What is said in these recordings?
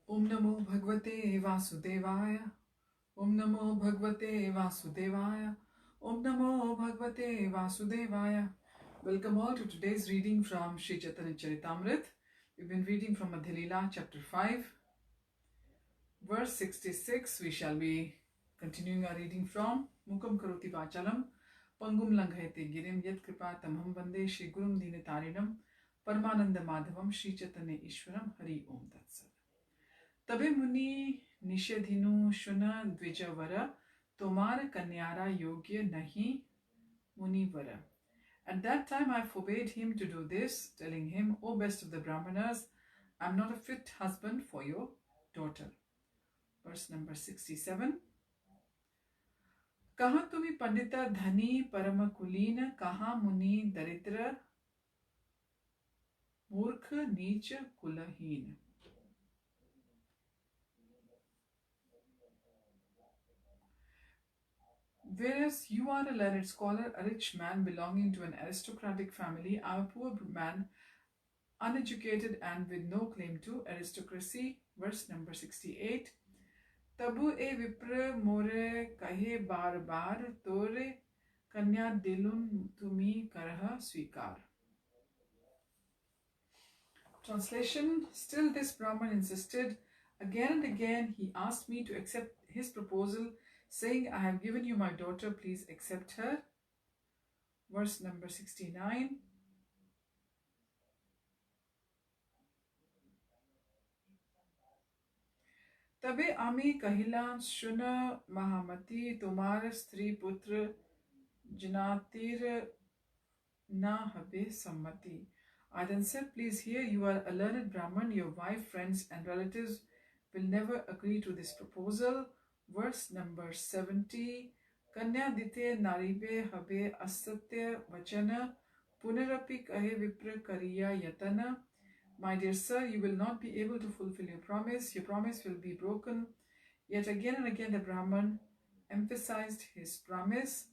Om Namo Bhagavate Vasudevaya. Om Namo Bhagavate Vasudevaya. Om Namo Bhagavate Vasudevaya. Welcome all to today's reading from Sri Chaitanya Charitamrita. We've been reading from Madhya Lila, chapter 5, verse 66. We shall be continuing our reading from Mukam Karoti Vachalam, Pangum Langhayate Girim Yat Kripa Tamham Vande Shri Gurum Dinatarinam Paramananda Madhavam Shri Chaitanya Ishwaram Hari Om Tatsat. तबे मुनि निषेधिनु शुन द्विजवर तोमार कन्यारा योग्य नहीं मुनिवर. At that time I forbade him to do this, telling him, O best of the Brahmanas, I am not a fit husband for your daughter. Verse number 67. कहाँ तुमी पंडिता धनी परम कुलीन, कहाँ मुनि दरिद्र मूर्ख नीच कुलहीन. Whereas you are a learned scholar, a rich man belonging to an aristocratic family, I am a poor man, uneducated and with no claim to aristocracy. Verse number 68. Tabu e vipra more kahe bar bar, tore kanya dilun tumi karha svikar. Translation. Still this Brahman insisted. Again and again he asked me to accept his proposal, saying, I have given you my daughter, please accept her. Verse number 69. Tabe ami kahilan shuna mahamati tomar stri putra janatir na habe sammati. I then said, please hear, you are a learned Brahman, your wife, friends and relatives will never agree to this proposal. Verse number 70. Kanya dite naribe habe asatya vachana punarapi kahe vipra kariya yatana. My dear sir, you will not be able to fulfill your promise will be broken. Yet again and again the Brahman emphasized his promise.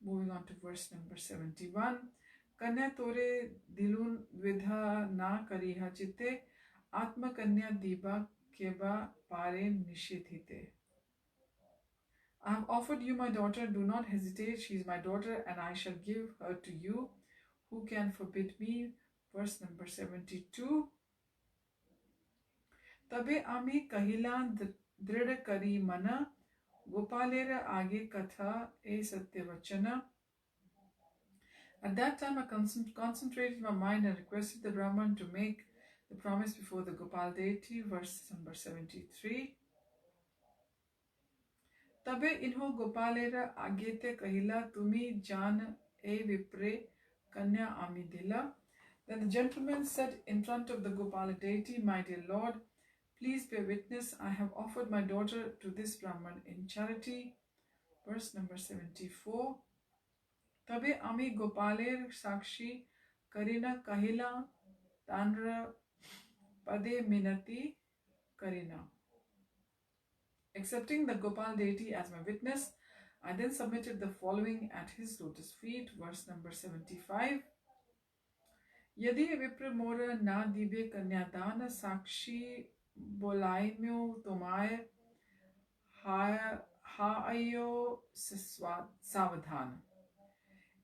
Moving on to verse number 71. Kanya tore dilun vidha na kariha chitte atma kanya diba keba pare nishithite. I have offered you my daughter, do not hesitate, she is my daughter and I shall give her to you. Who can forbid me? Verse number 72. Tabe ami kahilan drida kari mana, Gopalera age katha e satyavachana. At that time I concentrated my mind and requested the Brahman to make the promise before the Gopal deity. Verse number 73. Tabe inho Gopalera agete kahila tumi jan e vipre kanya amidila. Then the gentleman said in front of the Gopala deity, my dear Lord, please bear witness, I have offered my daughter to this Brahman in charity. Verse number 74. Tabe ami Gopaler Sakshi karina kahila tanra pade minati karina. Accepting the Gopal deity as my witness, I then submitted the following at his lotus feet. Verse number 75. Yadi vipra mora na dibe kanyadana sakshi bolaimyo tomai haayo savadhan.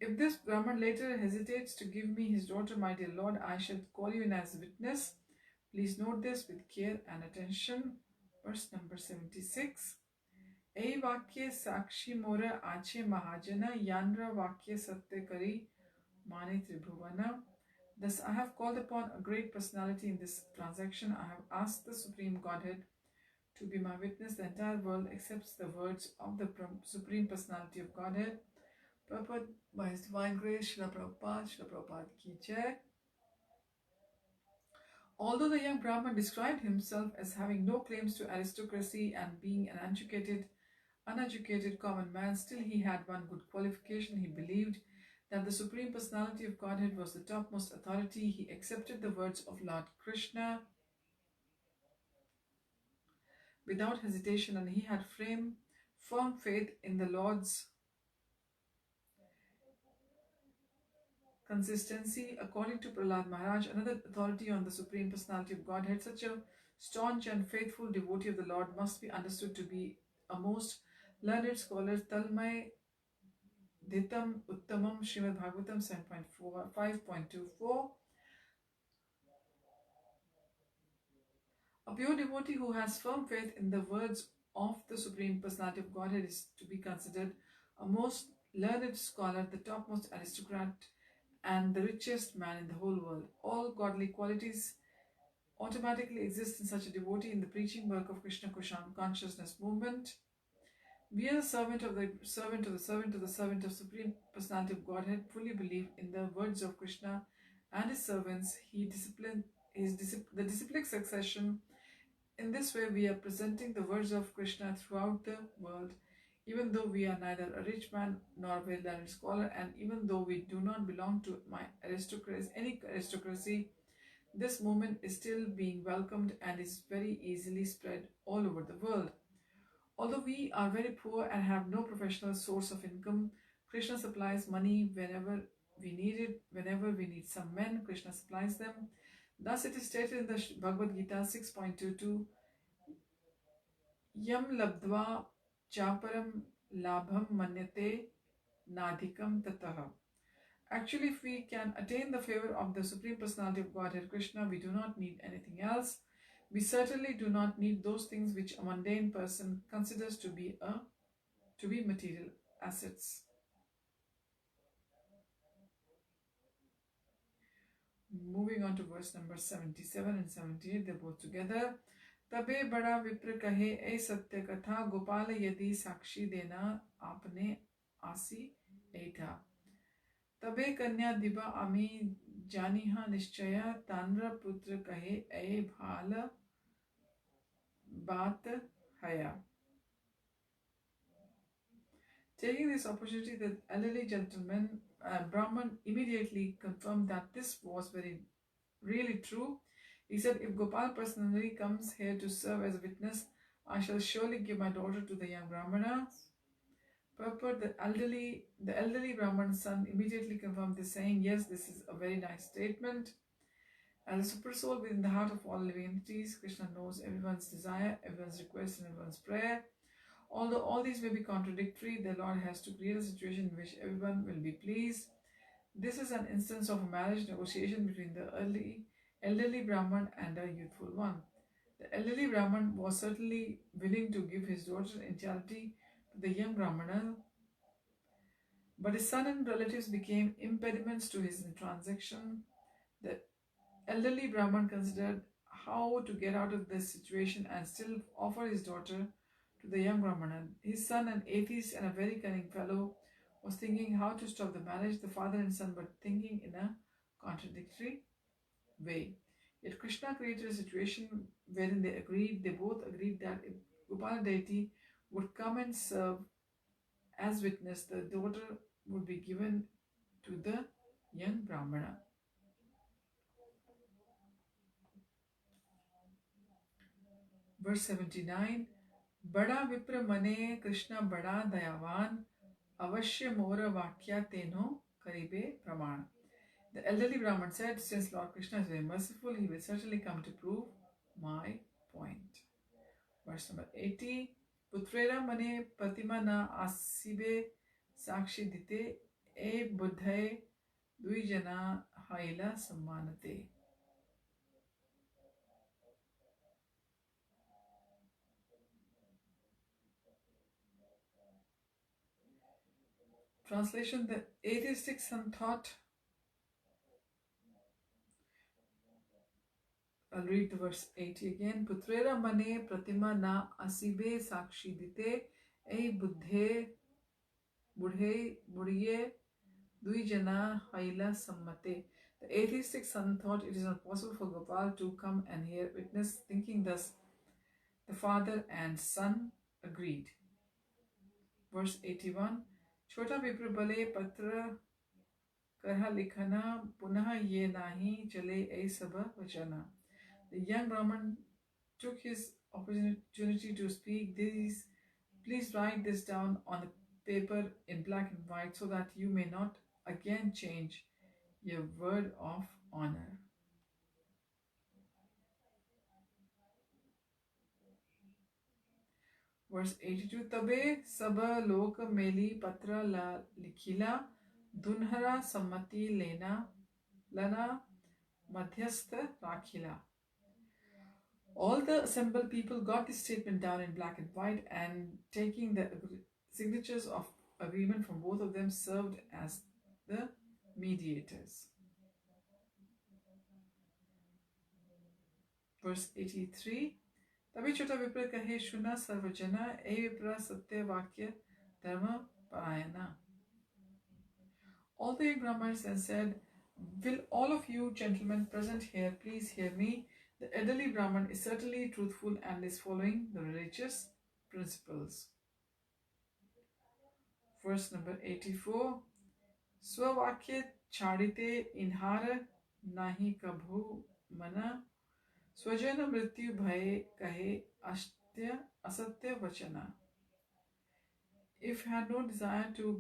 If this Brahman later hesitates to give me his daughter, my dear Lord, I shall call you in as a witness. Please note this with care and attention. Verse number 76. Ei vakya sakshi mora ache mahajana yanra vakya satya kari mani tribhuvana. Thus I have called upon a great personality in this transaction. I have asked the Supreme Godhead to be my witness. The entire world accepts the words of the Supreme Personality of Godhead. Prabhupada, by His Divine Grace, Srila Prabhupada ki jai. Although the young Brahman described himself as having no claims to aristocracy and being an uneducated common man, still he had one good qualification. He believed that the Supreme Personality of Godhead was the topmost authority. He accepted the words of Lord Krishna without hesitation and he had firm faith in the Lord's consistency. According to Prahlad Maharaj, another authority on the Supreme Personality of Godhead, such a staunch and faithful devotee of the Lord must be understood to be a most learned scholar. Talmay Ditam Uttamam Srimad Bhagavatam 7.4, 5.24. A pure devotee who has firm faith in the words of the Supreme Personality of Godhead is to be considered a most learned scholar, the topmost aristocrat, and the richest man in the whole world. All godly qualities automatically exist in such a devotee in the preaching work of Krishna consciousness movement. We are the servant of the servant of the servant of the servant of Supreme Personality of Godhead, fully believe in the words of Krishna and his servants. The disciplic succession. In this way, we are presenting the words of Krishna throughout the world, even though we are neither a rich man nor a well-learned scholar, and even though we do not belong to any aristocracy, this movement is still being welcomed and is very easily spread all over the world. Although we are very poor and have no professional source of income, Krishna supplies money whenever we need it. Whenever we need some men, Krishna supplies them. Thus it is stated in the Bhagavad-Gita 6.22, Yam labdva chaparam labham manyate nadhikam tataha. Actually, if we can attain the favor of the Supreme Personality of Godhead Krishna, we do not need anything else. We certainly do not need those things which a mundane person considers to be material assets. Moving on to verse number 77 and 78, they're both together. Tabe bada vipra kahe ए सत्य कथा गोपाल यदि साक्षी देना आपने आसी एठा. तबे कन्या दिबा आमी जानिहा निश्चय तांद्र पुत्र कहे ए भाल बात हया. Taking this opportunity, the elderly gentleman, Brahman, immediately confirmed that this was really true. He said, if Gopal personally comes here to serve as a witness, I shall surely give my daughter to the young Brahmana. Purport, the elderly Brahman's son immediately confirmed this, saying, yes, this is a very nice statement. As a super soul within the heart of all living entities, Krishna knows everyone's desire, everyone's request, and everyone's prayer. Although all these may be contradictory, the Lord has to create a situation in which everyone will be pleased. This is an instance of a marriage negotiation between the elderly Brahman and a youthful one. The elderly Brahman was certainly willing to give his daughter in charity to the young Brahmana, but his son and relatives became impediments to his transaction. The elderly Brahman considered how to get out of this situation and still offer his daughter to the young Brahmana. His son, an atheist and a very cunning fellow, was thinking how to stop the marriage. The father and son were thinking in a contradictory way. Yet Krishna created a situation wherein they both agreed that if Gopala deity would come and serve as witness, the daughter would be given to the young Brahmana. Verse 79, Bada Vipra Mane Krishna Bada Dayavan Avashya Mora Vakya Teno Karibe Praman. The elderly Brahman said, since Lord Krishna is very merciful, he will certainly come to prove my point. Verse number 80, Putrera Mane Pratima Na Asibe Sākṣi Dite E Buddhaye Duijana Haila Sammanate. Translation, the atheistic son thought, I'll read the verse 80 again. Putrera mane pratima na asibe sakshi dite ei budhiye duijana haila sammate. The atheistic son thought it is not possible for Gopal to come and hear witness. Thinking thus, the father and son agreed. Verse 81, Chota Vipra bale patra karha likhana punah ye nahi chale ei sabha vachana. The young Brahman took his opportunity to speak. Please write this down on the paper in black and white so that you may not again change your word of honor. Verse 82. Tabe sab lok meli patra la likhila dunhara sammati lana madhyastha rakhila. All the assembled people got this statement down in black and white, and taking the signatures of agreement from both of them served as the mediators. Verse 83. Tabi chota vipra kahe shuna sarvajana e vipra satya vakya dharma parayana. All the Brahmins then said, will all of you gentlemen present here please hear me? The elderly Brahman is certainly truthful and is following the religious principles. Verse number 84. Swavakya chadite inhara nahi kabhu mana swajana mrityu bhaye kahe asatya vachana. If he had no desire to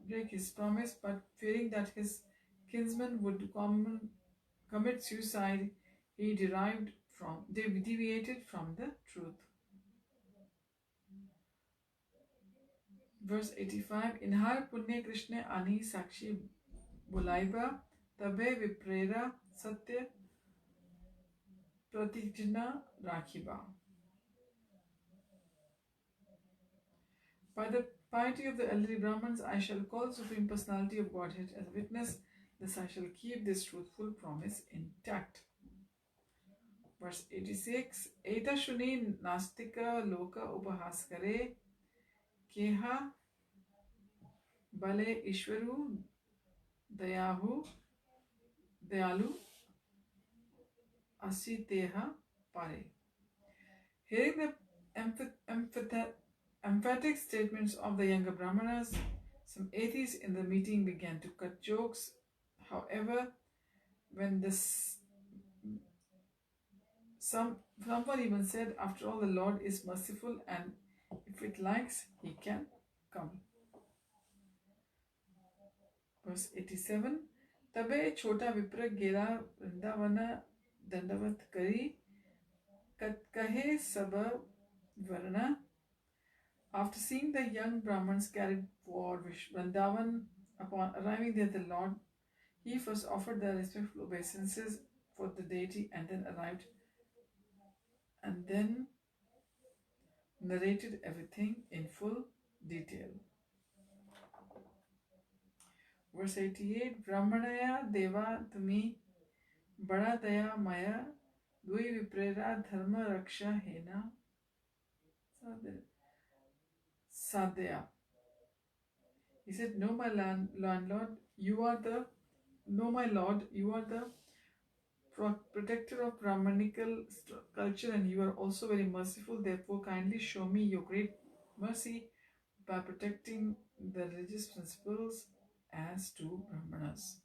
break his promise, but fearing that his kinsman would commit suicide, he deviated from the truth. Verse 85. Inhar punya Krishna ani Sākṣi-gopāla tabe viprera satya pratijna rakhiba. By the piety of the elderly Brahmins, I shall call the Supreme Personality of Godhead as a witness. Thus I shall keep this truthful promise intact. Verse 86. Eta shuni nastika loka upahaskare keha bale ishwaru dayalu asiteha pare. Hearing the emphatic statements of the younger Brahmanas, some atheists in the meeting began to cut jokes. However, when someone even said, after all, the Lord is merciful, and if it likes, he can come. Verse 87. Tabe chota vipra gera vrindavana dandavat kari katkahe sabha varana. After seeing the young Brahmins carried toward Vrindavan, upon arriving there, the Lord, he first offered the respectful obeisances for the deity and then narrated everything in full detail. Verse 88. Brahmanaya deva tumi bada daya maya dui viprera dharma raksha hena sadhya. He said, No, my landlord, you are the protector of Brahmanical culture, and you are also very merciful. Therefore, kindly show me your great mercy by protecting the religious principles as to Brahmanas.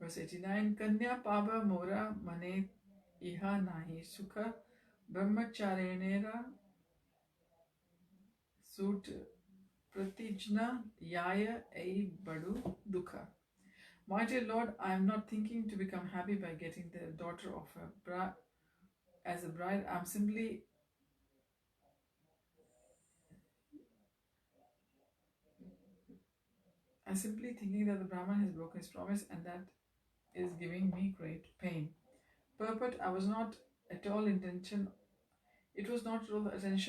Verse 89. Kanya pava mora mane iha nahi sukha brahmacharenera sut pratijna yaya ei badu dukha. My dear Lord, I am not thinking to become happy by getting the daughter of as a bride. I'm simply thinking that the Brahman has broken his promise, and that is giving me great pain. Purport: it was not at all the intention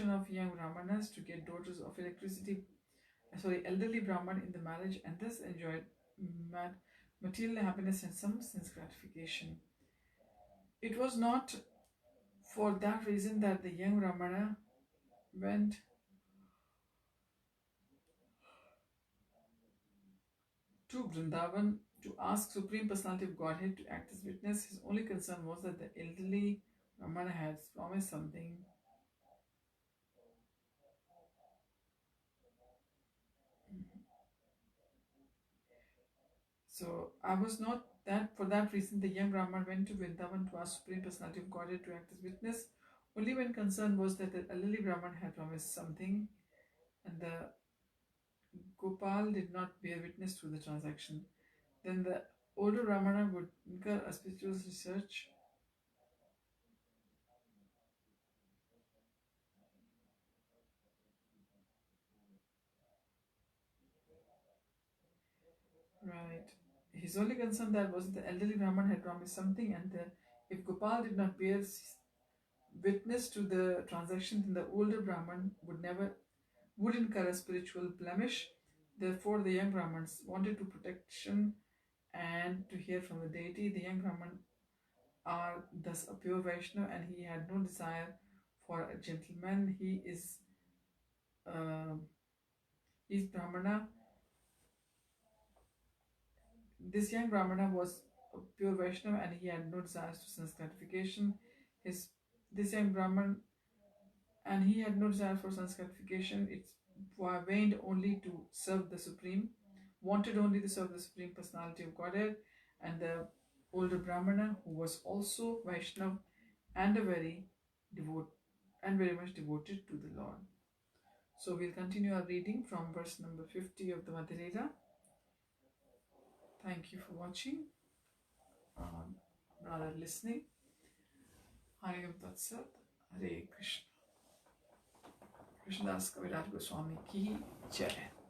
of young Brahmanas to get daughters of elderly Brahman in the marriage, and thus enjoyed material happiness and some sense gratification. It was not for that reason that the young Brahmana went to Vrindavan to ask Supreme Personality of Godhead to act as witness. His only concern was that the elderly Brahmana had promised something. So I was not that. For that reason, the young Brahman went to Vrindavan to ask Supreme Personality of Godhead to act as witness, only when concern was that the elderly Brahman had promised something, and the Gopal did not bear witness to the transaction. Then the older Brahmana would incur auspicious research Right. His only concern that was the elderly Brahman had promised something, and if Gopal did not bear witness to the transaction, then the older Brahman would incur a spiritual blemish. Therefore, the young Brahmins wanted to protection and to hear from the deity. The young Brahman are thus a pure Vaishnava, and he had no desire for a gentleman. Uh, he is Brahmana. This young Brahmana was a pure Vaishnava, and he had no desires to sense gratification. His this young Brahman, and he had no desire for sense gratification. It wanted only to serve the Supreme Personality of Godhead, and the older Brahmana, who was also Vaishnav and very much devoted to the Lord. So we'll continue our reading from verse number 50 of the Madhya. Thank you for watching, rather listening. Hare Tat Sat, Hare Krishna. Krishnadas Kaviraj Goswami ki Jai.